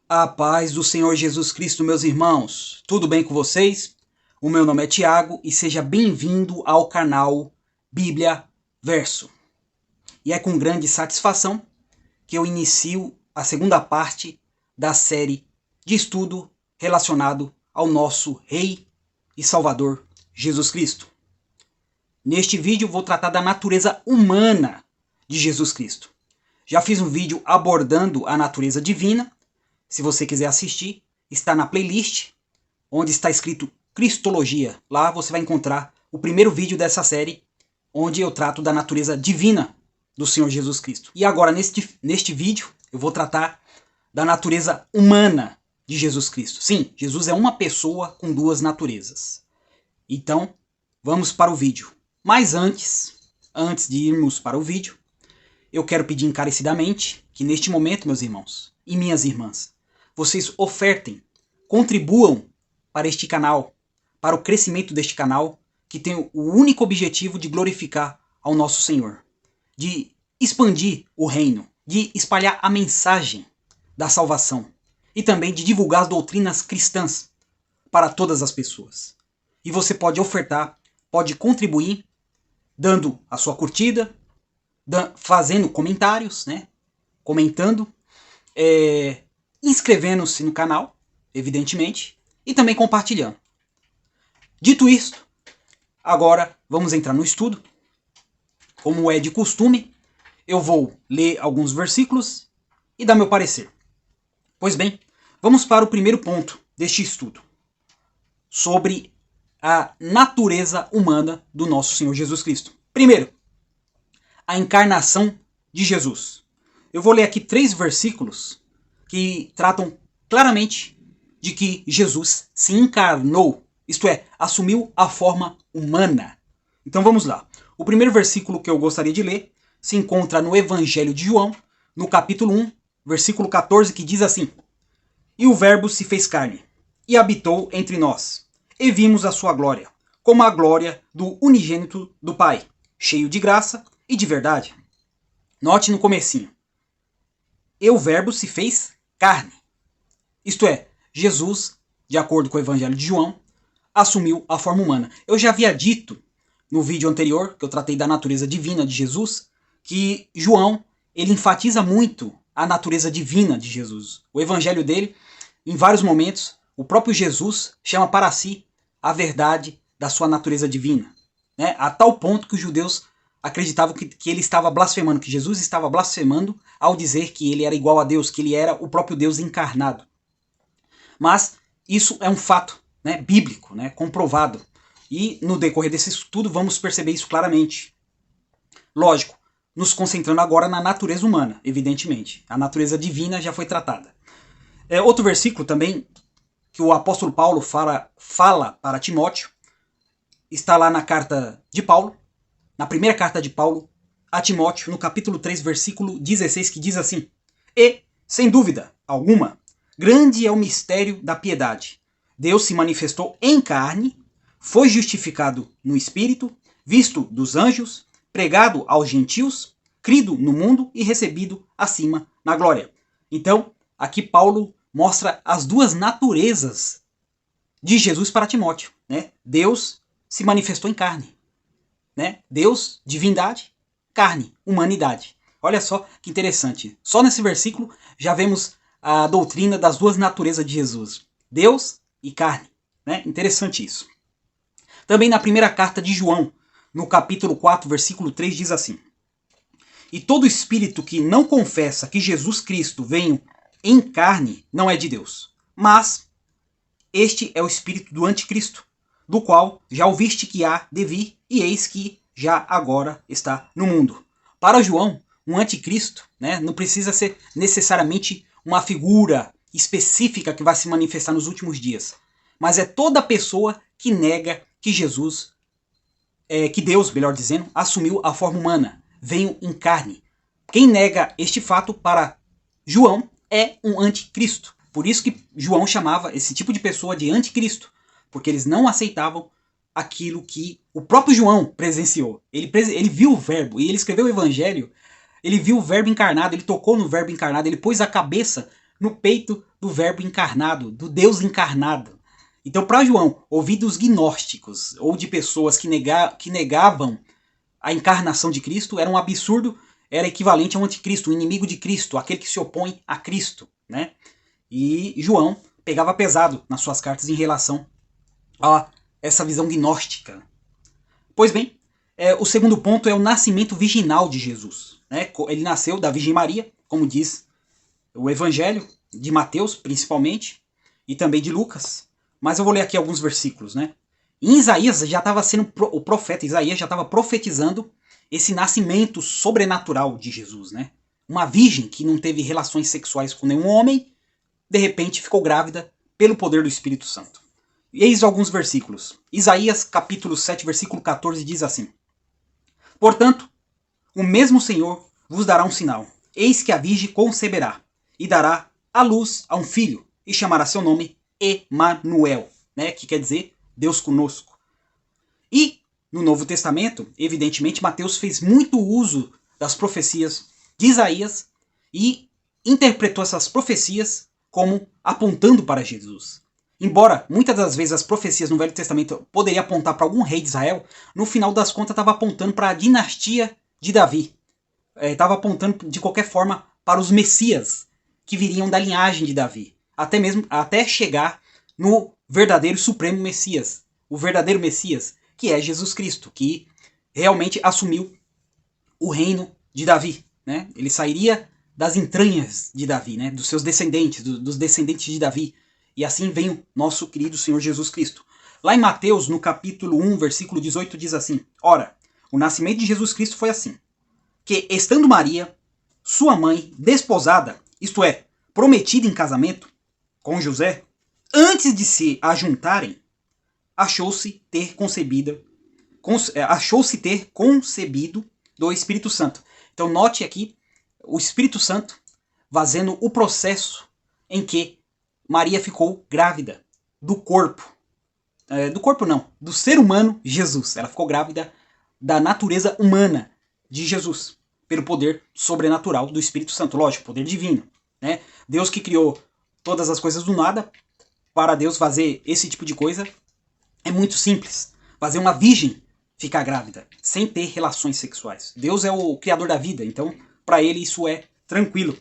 A paz do Senhor Jesus Cristo, meus irmãos. Tudo bem com vocês? O meu nome é Tiago e seja bem-vindo ao canal Bíblia Verso. E é com grande satisfação que eu inicio a segunda parte da série de estudo relacionado ao nosso Rei e Salvador Jesus Cristo. Neste vídeo vou tratar da natureza humana de Jesus Cristo. Já fiz um vídeo abordando a natureza divina. Se você quiser assistir, está na playlist, onde está escrito Cristologia. Lá você vai encontrar o primeiro vídeo dessa série, onde eu trato da natureza divina do Senhor Jesus Cristo. E agora, neste vídeo, eu vou tratar da natureza humana de Jesus Cristo. Sim, Jesus é uma pessoa com duas naturezas. Então, vamos para o vídeo. Mas antes de irmos para o vídeo, eu quero pedir encarecidamente que neste momento, meus irmãos e minhas irmãs, vocês ofertem, contribuam para este canal, para o crescimento deste canal, que tem o único objetivo de glorificar ao nosso Senhor, de expandir o reino, de espalhar a mensagem da salvação e também de divulgar as doutrinas cristãs para todas as pessoas. E você pode ofertar, pode contribuir, dando a sua curtida, fazendo comentários, né? Comentando, inscrevendo-se no canal, evidentemente, e também compartilhando. Dito isto, agora vamos entrar no estudo. Como é de costume, eu vou ler alguns versículos e dar meu parecer. Pois bem, vamos para o primeiro ponto deste estudo, sobre a natureza humana do nosso Senhor Jesus Cristo. Primeiro, a encarnação de Jesus. Eu vou ler aqui 3 versículos que tratam claramente de que Jesus se encarnou, isto é, assumiu a forma humana. Então vamos lá. O primeiro versículo que eu gostaria de ler se encontra no Evangelho de João, no capítulo 1, versículo 14, que diz assim: E o Verbo se fez carne, e habitou entre nós, e vimos a sua glória, como a glória do unigênito do Pai, cheio de graça e de verdade. Note no comecinho. E o Verbo se fez carne. Isto é, Jesus, de acordo com o Evangelho de João, assumiu a forma humana. Eu já havia dito no vídeo anterior, que eu tratei da natureza divina de Jesus, que João, ele enfatiza muito a natureza divina de Jesus. O Evangelho dele, em vários momentos, o próprio Jesus chama para si a verdade da sua natureza divina, né? A tal ponto que os judeus acreditavam que ele estava blasfemando, que Jesus estava blasfemando ao dizer que ele era igual a Deus, que ele era o próprio Deus encarnado. Mas isso é um fato, né, bíblico, né, comprovado. E no decorrer desse estudo vamos perceber isso claramente. Lógico, nos concentrando agora na natureza humana, evidentemente. A natureza divina já foi tratada. Outro versículo também, que o apóstolo Paulo fala para Timóteo, está lá na carta de Paulo, na primeira carta de Paulo a Timóteo, no capítulo 3, versículo 16, que diz assim: E, sem dúvida alguma, grande é o mistério da piedade. Deus se manifestou em carne, foi justificado no Espírito, visto dos anjos, pregado aos gentios, crido no mundo e recebido acima na glória. Então, aqui Paulo mostra as duas naturezas de Jesus para Timóteo, né? Deus se manifestou em carne, né? Deus, divindade, carne, humanidade. Olha só que interessante. Só nesse versículo já vemos a doutrina das duas naturezas de Jesus. Deus e carne, né? Interessante isso. Também na primeira carta de João, no capítulo 4, versículo 3, diz assim: E todo espírito que não confessa que Jesus Cristo veio em carne não é de Deus, mas este é o espírito do anticristo, do qual já ouviste que há de vir, e eis que já agora está no mundo. Para João, um anticristo, né, não precisa ser necessariamente uma figura específica que vai se manifestar nos últimos dias, mas é toda pessoa que nega que Jesus, que Deus, melhor dizendo, assumiu a forma humana, veio em carne. Quem nega este fato para João é um anticristo. Por isso que João chamava esse tipo de pessoa de anticristo, porque eles não aceitavam aquilo que o próprio João presenciou. Ele viu o verbo, e ele escreveu o evangelho, ele viu o verbo encarnado, ele tocou no verbo encarnado, ele pôs a cabeça no peito do verbo encarnado, do Deus encarnado. Então, para João, ouvir dos gnósticos ou de pessoas que negavam a encarnação de Cristo era um absurdo, era equivalente ao anticristo, o inimigo de Cristo, aquele que se opõe a Cristo, né? E João pegava pesado nas suas cartas em relação a essa visão gnóstica. Pois bem, o segundo ponto é o nascimento virginal de Jesus, né? Ele nasceu da Virgem Maria, como diz o Evangelho de Mateus, principalmente, e também de Lucas. Mas eu vou ler aqui alguns versículos, né? Em Isaías já estava sendo o profeta Isaías já estava profetizando esse nascimento sobrenatural de Jesus, né? Uma virgem que não teve relações sexuais com nenhum homem, de repente ficou grávida pelo poder do Espírito Santo. E eis alguns versículos. Isaías capítulo 7, versículo 14 diz assim: Portanto, o mesmo Senhor vos dará um sinal. Eis que a virgem conceberá e dará à luz a um filho e chamará seu nome Emanuel, né? Que quer dizer Deus conosco. E no Novo Testamento, evidentemente, Mateus fez muito uso das profecias de Isaías e interpretou essas profecias como apontando para Jesus. Embora muitas das vezes as profecias no Velho Testamento poderiam apontar para algum rei de Israel, no final das contas estava apontando para a dinastia de Davi. Estava apontando de qualquer forma para os Messias que viriam da linhagem de Davi. Até chegar no verdadeiro supremo Messias, o verdadeiro Messias, que é Jesus Cristo, que realmente assumiu o reino de Davi, né? Ele sairia das entranhas de Davi, né? Dos seus descendentes, dos descendentes de Davi. E assim vem o nosso querido Senhor Jesus Cristo. Lá em Mateus, no capítulo 1, versículo 18, diz assim: Ora, o nascimento de Jesus Cristo foi assim, que estando Maria, sua mãe, desposada, isto é, prometida em casamento com José, antes de se ajuntarem, achou-se ter concebido do Espírito Santo. Então note aqui o Espírito Santo fazendo o processo em que Maria ficou grávida do corpo. Do corpo não, do ser humano Jesus. Ela ficou grávida da natureza humana de Jesus, pelo poder sobrenatural do Espírito Santo. Lógico, poder divino, né? Deus que criou todas as coisas do nada, para Deus fazer esse tipo de coisa é muito simples. Fazer uma virgem ficar grávida, sem ter relações sexuais. Deus é o criador da vida, então para ele isso é tranquilo.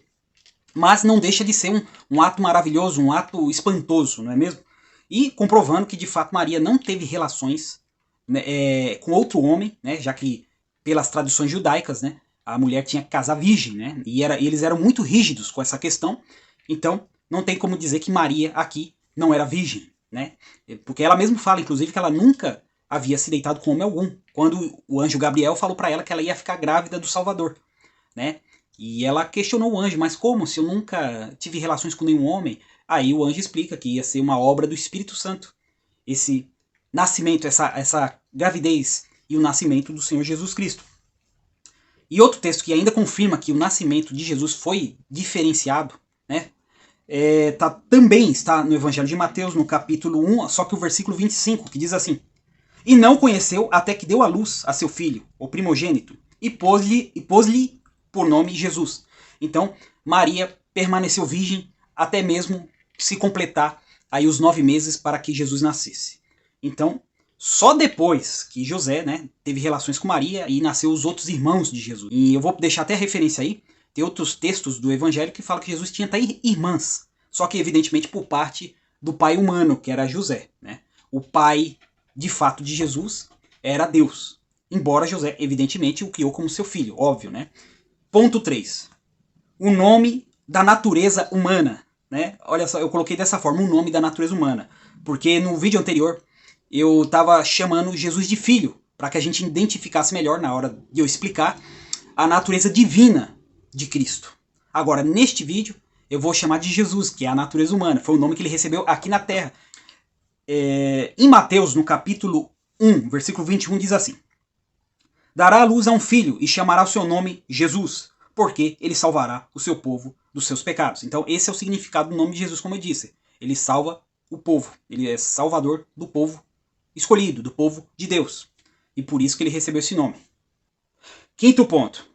Mas não deixa de ser um ato maravilhoso, um ato espantoso, não é mesmo? E comprovando que de fato Maria não teve relações, né, com outro homem, né, já que pelas tradições judaicas, né, a mulher tinha que casar virgem, né, e eles eram muito rígidos com essa questão, então não tem como dizer que Maria aqui não era virgem, né, porque ela mesma fala, inclusive, que ela nunca havia se deitado com homem algum, quando o anjo Gabriel falou para ela que ela ia ficar grávida do Salvador, né, e ela questionou o anjo, mas como, se eu nunca tive relações com nenhum homem? Aí o anjo explica que ia ser uma obra do Espírito Santo, esse nascimento, essa gravidez e o nascimento do Senhor Jesus Cristo. E outro texto que ainda confirma que o nascimento de Jesus foi diferenciado, né, também está no Evangelho de Mateus, no capítulo 1, só que o versículo 25, que diz assim: E não conheceu até que deu à luz a seu filho, o primogênito, e pôs-lhe por nome Jesus. Então, Maria permaneceu virgem até mesmo se completar aí os 9 meses para que Jesus nascesse. Então, só depois que José, né, teve relações com Maria e nasceu os outros irmãos de Jesus. E eu vou deixar até a referência aí, tem outros textos do Evangelho que falam que Jesus tinha até irmãs, só que evidentemente por parte do pai humano, que era José, né? O pai, de fato, de Jesus era Deus, embora José, evidentemente, o criou como seu filho, óbvio, né? Ponto 3. O nome da natureza humana, né? Olha só, eu coloquei dessa forma, o nome da natureza humana, porque no vídeo anterior eu estava chamando Jesus de filho, para que a gente identificasse melhor na hora de eu explicar a natureza divina de Cristo. Agora, neste vídeo, eu vou chamar de Jesus, que é a natureza humana. Foi o nome que ele recebeu aqui na Terra. Em Mateus, no capítulo 1, versículo 21, diz assim: Dará à luz a um filho e chamará o seu nome Jesus, porque ele salvará o seu povo dos seus pecados. Então esse é o significado do nome de Jesus, como eu disse. Ele salva o povo. Ele é salvador do povo escolhido, do povo de Deus. E por isso que ele recebeu esse nome. Quinto ponto.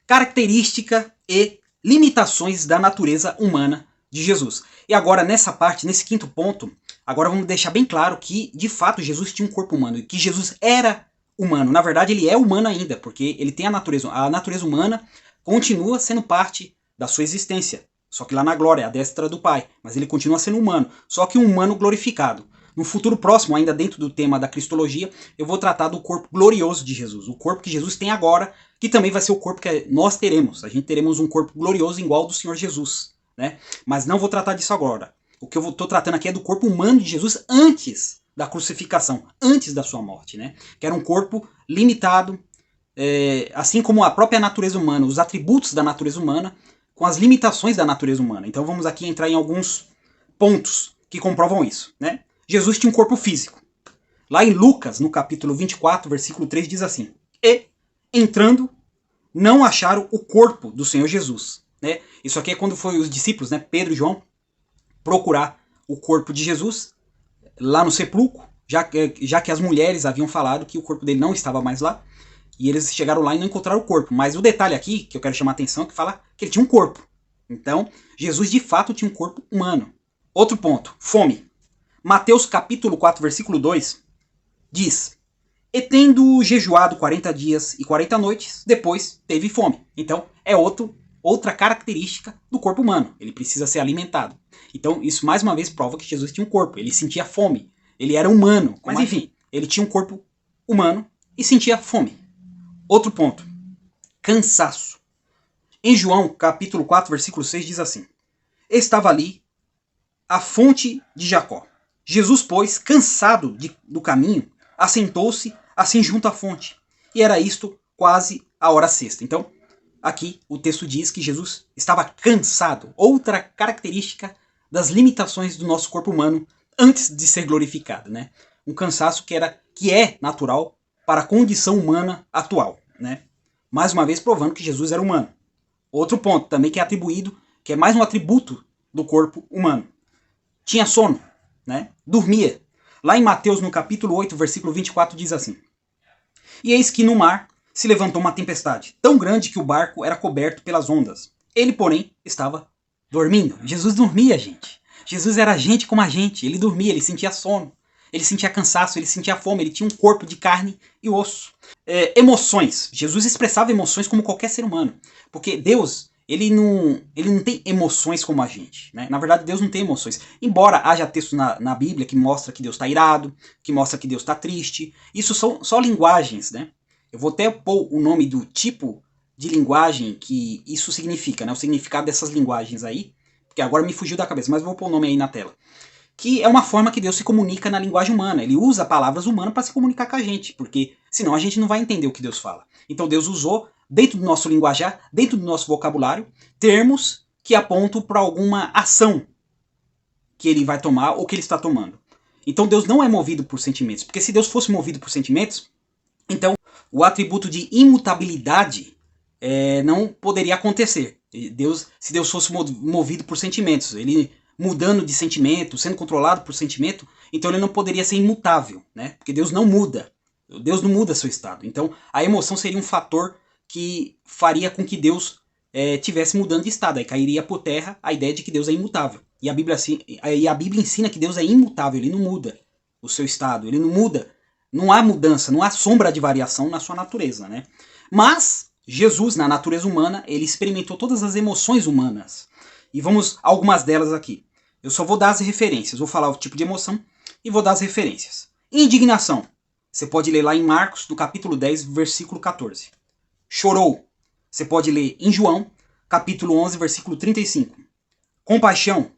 Característica e limitações da natureza humana de Jesus. E agora, nessa parte, nesse quinto ponto, agora vamos deixar bem claro que, de fato, Jesus tinha um corpo humano, e que Jesus era humano. Na verdade, ele é humano ainda, porque ele tem a natureza humana continua sendo parte da sua existência. Só que lá na glória, à destra do Pai. Mas ele continua sendo humano, só que um humano glorificado. No futuro próximo, ainda dentro do tema da cristologia, eu vou tratar do corpo glorioso de Jesus. O corpo que Jesus tem agora, que também vai ser o corpo que nós teremos. A gente teremos um corpo glorioso igual ao do Senhor Jesus, né? Mas não vou tratar disso agora. O que eu estou tratando aqui é do corpo humano de Jesus antes da crucificação, antes da sua morte, né? Que era um corpo limitado, assim como a própria natureza humana, os atributos da natureza humana, com as limitações da natureza humana. Então vamos aqui entrar em alguns pontos que comprovam isso, né? Jesus tinha um corpo físico. Lá em Lucas, no capítulo 24, versículo 3, diz assim: E, entrando, não acharam o corpo do Senhor Jesus. Né? Isso aqui é quando foi os discípulos, né, Pedro e João, procurar o corpo de Jesus lá no sepulcro, já que as mulheres haviam falado que o corpo dele não estava mais lá, e eles chegaram lá e não encontraram o corpo. Mas o detalhe aqui, que eu quero chamar a atenção, é que fala que ele tinha um corpo. Então, Jesus de fato tinha um corpo humano. Outro ponto, fome. Mateus capítulo 4, versículo 2, diz: E tendo jejuado 40 dias e 40 noites, depois teve fome. Então, é outra característica do corpo humano. Ele precisa ser alimentado. Então, isso mais uma vez prova que Jesus tinha um corpo. Ele sentia fome. Ele era humano. Mas enfim, ele tinha um corpo humano e sentia fome. Outro ponto, cansaço. Em João capítulo 4, versículo 6, diz assim: Estava ali a fonte de Jacó. Jesus, pois, cansado do caminho, assentou-se assim junto à fonte. E era isto quase a hora sexta. Então, aqui o texto diz que Jesus estava cansado. Outra característica das limitações do nosso corpo humano antes de ser glorificado, né? Um cansaço que é natural para a condição humana atual, né? Mais uma vez provando que Jesus era humano. Outro ponto também que é atribuído, que é mais um atributo do corpo humano. Tinha sono, né? Dormia. Lá em Mateus, no capítulo 8, versículo 24, diz assim: E eis que no mar se levantou uma tempestade, tão grande que o barco era coberto pelas ondas. Ele, porém, estava dormindo. Jesus dormia, gente. Jesus era gente como a gente. Ele dormia, ele sentia sono. Ele sentia cansaço, ele sentia fome, ele tinha um corpo de carne e osso. Emoções. Jesus expressava emoções como qualquer ser humano. Porque Deus, ele não tem emoções como a gente. Né? Na verdade, Deus não tem emoções. Embora haja textos na Bíblia que mostra que Deus está irado, que mostra que Deus está triste. Isso são só linguagens, né? Eu vou até pôr o nome do tipo de linguagem que isso significa, né? O significado dessas linguagens aí, porque agora me fugiu da cabeça, mas vou pôr o nome aí na tela. Que é uma forma que Deus se comunica na linguagem humana. Ele usa palavras humanas para se comunicar com a gente, porque senão a gente não vai entender o que Deus fala. Então Deus usou, dentro do nosso linguajar, dentro do nosso vocabulário, termos que apontam para alguma ação que ele vai tomar ou que ele está tomando. Então Deus não é movido por sentimentos, porque se Deus fosse movido por sentimentos, então o atributo de imutabilidade não poderia acontecer. Se Deus fosse movido por sentimentos, ele mudando de sentimento, sendo controlado por sentimento, então ele não poderia ser imutável, né? Porque Deus não muda. Deus não muda seu estado. Então a emoção seria um fator que faria com que Deus tivesse mudando de estado. Aí cairia por terra a ideia de que Deus é imutável. E a Bíblia ensina que Deus é imutável, ele não muda o seu estado, ele não muda. Não há mudança, não há sombra de variação na sua natureza, né? Mas Jesus, na natureza humana, ele experimentou todas as emoções humanas. E vamos a algumas delas aqui. Eu só vou dar as referências, vou falar o tipo de emoção e vou dar as referências. Indignação. Você pode ler lá em Marcos, no capítulo 10, versículo 14. Chorou. Você pode ler em João, capítulo 11, versículo 35. Compaixão.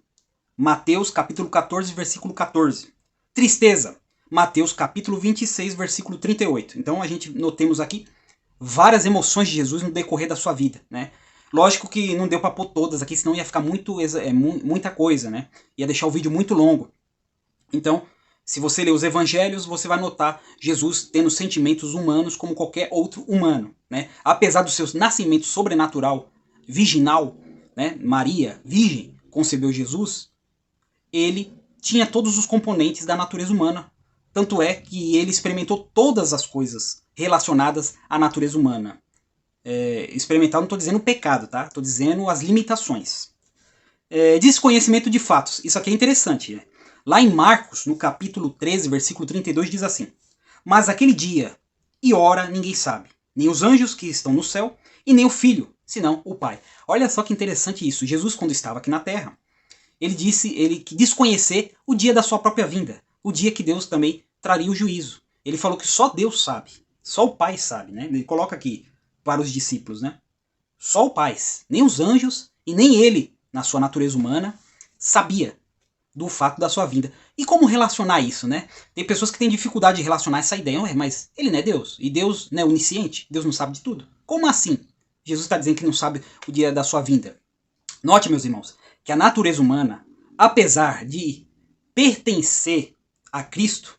Mateus, capítulo 14, versículo 14. Tristeza. Mateus capítulo 26, versículo 38. Então a gente notemos aqui várias emoções de Jesus no decorrer da sua vida, né? Lógico que não deu para pôr todas aqui, senão ia ficar muita coisa, né? Ia deixar o vídeo muito longo. Então, se você ler os evangelhos, você vai notar Jesus tendo sentimentos humanos como qualquer outro humano, né? Apesar do seu nascimento sobrenatural, virginal, né? Maria, virgem, concebeu Jesus, ele tinha todos os componentes da natureza humana. Tanto é que ele experimentou todas as coisas relacionadas à natureza humana. Experimental, não estou dizendo pecado, tá? Estou dizendo as limitações. Desconhecimento de fatos. Isso aqui é interessante, né? Lá em Marcos, no capítulo 13, versículo 32, diz assim: Mas aquele dia e hora ninguém sabe, nem os anjos que estão no céu, e nem o Filho, senão o Pai. Olha só que interessante isso. Jesus, quando estava aqui na Terra, ele disse que desconhecer o dia da sua própria vinda, o dia que Deus também traria o juízo. Ele falou que só Deus sabe, só o Pai sabe, né? Ele coloca aqui para os discípulos, né? Só o Pai, nem os anjos e nem ele, na sua natureza humana, sabia do fato da sua vinda. E como relacionar isso, né? Tem pessoas que têm dificuldade de relacionar essa ideia. Mas ele não é Deus? E Deus não é onisciente? Deus não sabe de tudo? Como assim? Jesus está dizendo que não sabe o dia da sua vinda. Note, meus irmãos, que a natureza humana, apesar de pertencer a Cristo,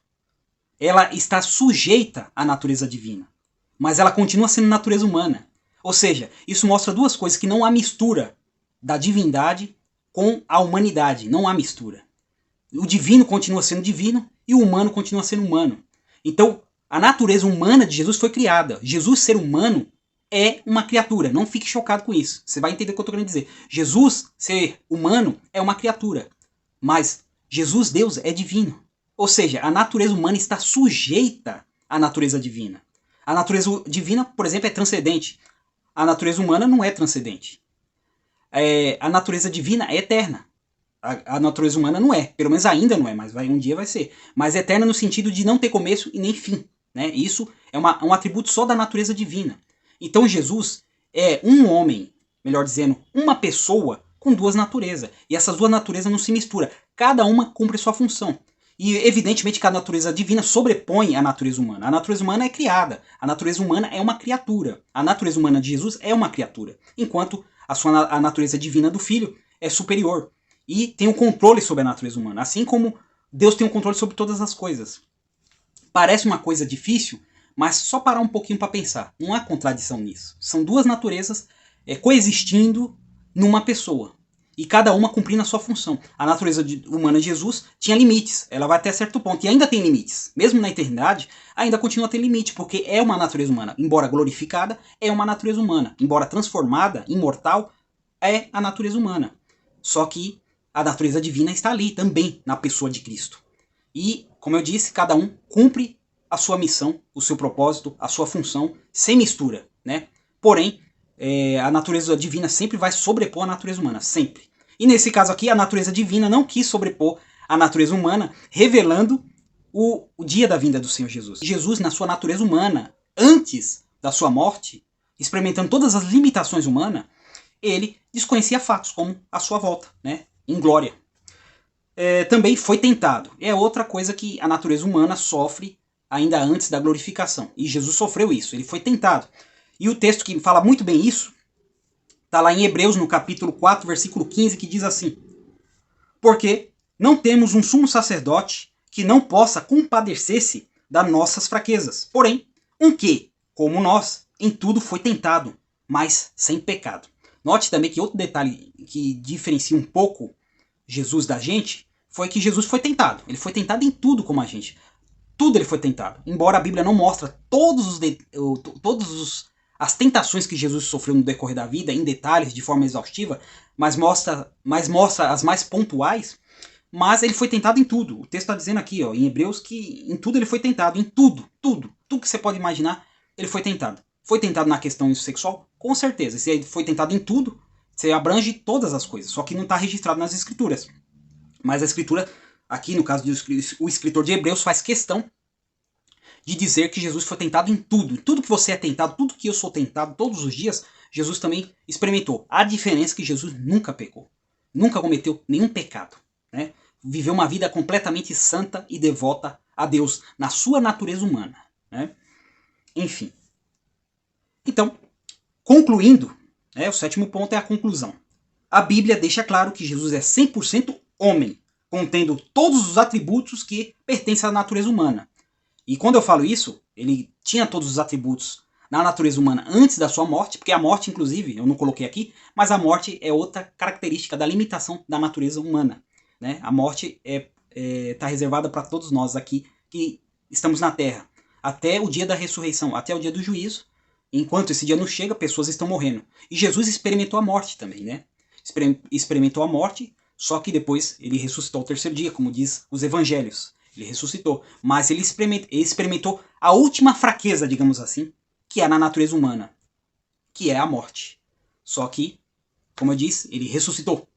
ela está sujeita à natureza divina. Mas ela continua sendo natureza humana. Ou seja, isso mostra duas coisas, que não há mistura da divindade com a humanidade. Não há mistura. O divino continua sendo divino e o humano continua sendo humano. Então, a natureza humana de Jesus foi criada. Jesus, ser humano, é uma criatura. Não fique chocado com isso. Você vai entender o que eu estou querendo dizer. Jesus, ser humano, é uma criatura. Mas Jesus, Deus, é divino. Ou seja, a natureza humana está sujeita à natureza divina. A natureza divina, por exemplo, é transcendente. A natureza humana não é transcendente. A natureza divina é eterna. A natureza humana não é. Pelo menos ainda não é, mas um dia vai ser. Mas é eterna no sentido de não ter começo e nem fim. Né? Isso é um atributo só da natureza divina. Então Jesus é um homem, melhor dizendo, uma pessoa com duas naturezas. E essas duas naturezas não se misturam. Cada uma cumpre sua função. E evidentemente que a natureza divina sobrepõe a natureza humana. A natureza humana é criada. A natureza humana é uma criatura. A natureza humana de Jesus é uma criatura. Enquanto a natureza divina do Filho é superior. E tem o controle sobre a natureza humana. Assim como Deus tem o controle sobre todas as coisas. Parece uma coisa difícil, mas só parar um pouquinho para pensar. Não há contradição nisso. São duas naturezas coexistindo numa pessoa. E cada uma cumprindo a sua função. A natureza humana de Jesus tinha limites. Ela vai até certo ponto. E ainda tem limites. Mesmo na eternidade, ainda continua a ter limite. Porque é uma natureza humana. Embora glorificada, é uma natureza humana. Embora transformada, imortal, é a natureza humana. Só que a natureza divina está ali também, na pessoa de Cristo. E, como eu disse, cada um cumpre a sua missão, o seu propósito, a sua função, sem mistura. Né? Porém, a natureza divina sempre vai sobrepor a natureza humana, sempre. E nesse caso aqui, a natureza divina não quis sobrepor a natureza humana, revelando o dia da vinda do Senhor Jesus. Jesus, na sua natureza humana, antes da sua morte, experimentando todas as limitações humanas, ele desconhecia fatos, como a sua volta, né, em glória. Também foi tentado. É outra coisa que a natureza humana sofre ainda antes da glorificação. E Jesus sofreu isso, ele foi tentado. E o texto que fala muito bem isso, está lá em Hebreus, no capítulo 4, versículo 15, que diz assim: Porque não temos um sumo sacerdote que não possa compadecer-se das nossas fraquezas, porém, um que, como nós, em tudo foi tentado, mas sem pecado. Note também que outro detalhe que diferencia um pouco Jesus da gente, foi que Jesus foi tentado. Ele foi tentado em tudo como a gente. Tudo ele foi tentado. Embora a Bíblia não mostre as tentações que Jesus sofreu no decorrer da vida, em detalhes, de forma exaustiva, mas mostra as mais pontuais, mas ele foi tentado em tudo. O texto está dizendo aqui, ó, em Hebreus, que em tudo ele foi tentado, em tudo que você pode imaginar, ele foi tentado. Foi tentado na questão sexual? Com certeza. Se ele foi tentado em tudo, você abrange todas as coisas, só que não está registrado nas escrituras. Mas a escritura, aqui no caso o escritor de Hebreus, faz questão de dizer que Jesus foi tentado em tudo. Tudo que você é tentado, tudo que eu sou tentado todos os dias, Jesus também experimentou. A diferença é que Jesus nunca pecou. Nunca cometeu nenhum pecado. Né? Viveu uma vida completamente santa e devota a Deus, na sua natureza humana. Né? Enfim. Então, concluindo, o 7º ponto é a conclusão. A Bíblia deixa claro que Jesus é 100% homem, contendo todos os atributos que pertencem à natureza humana. E quando eu falo isso, ele tinha todos os atributos na natureza humana antes da sua morte, porque a morte, inclusive, eu não coloquei aqui, mas a morte é outra característica da limitação da natureza humana. Né? A morte está reservada para todos nós aqui que estamos na Terra, até o dia da ressurreição, até o dia do juízo. Enquanto esse dia não chega, pessoas estão morrendo. E Jesus experimentou a morte também, né? experimentou a morte, só que depois ele ressuscitou ao terceiro dia, como diz os evangelhos. Ele ressuscitou, mas ele experimentou a última fraqueza, digamos assim, que é na natureza humana, que é a morte. Só que, como eu disse, ele ressuscitou,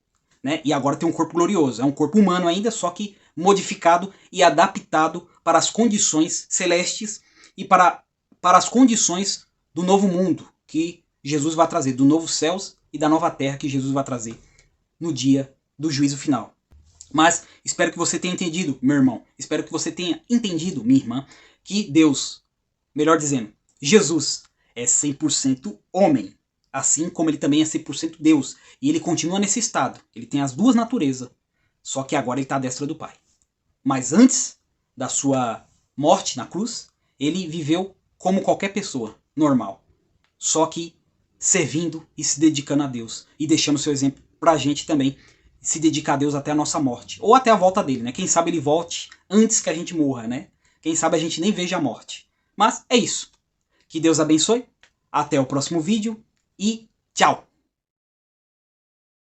né? E agora tem um corpo glorioso. É um corpo humano ainda, só que modificado e adaptado para as condições celestes e para as condições do novo mundo que Jesus vai trazer, do novo céus e da nova terra que Jesus vai trazer no dia do juízo final. Mas espero que você tenha entendido, meu irmão, espero que você tenha entendido, minha irmã, que Deus, melhor dizendo, Jesus é 100% homem, assim como ele também é 100% Deus. E ele continua nesse estado, ele tem as duas naturezas, só que agora ele está à destra do Pai. Mas antes da sua morte na cruz, ele viveu como qualquer pessoa, normal. Só que servindo e se dedicando a Deus. E deixando seu exemplo pra gente também se dedicar a Deus até a nossa morte. Ou até a volta dele, né? Quem sabe ele volte antes que a gente morra, né? Quem sabe a gente nem veja a morte. Mas é isso. Que Deus abençoe. Até o próximo vídeo e tchau!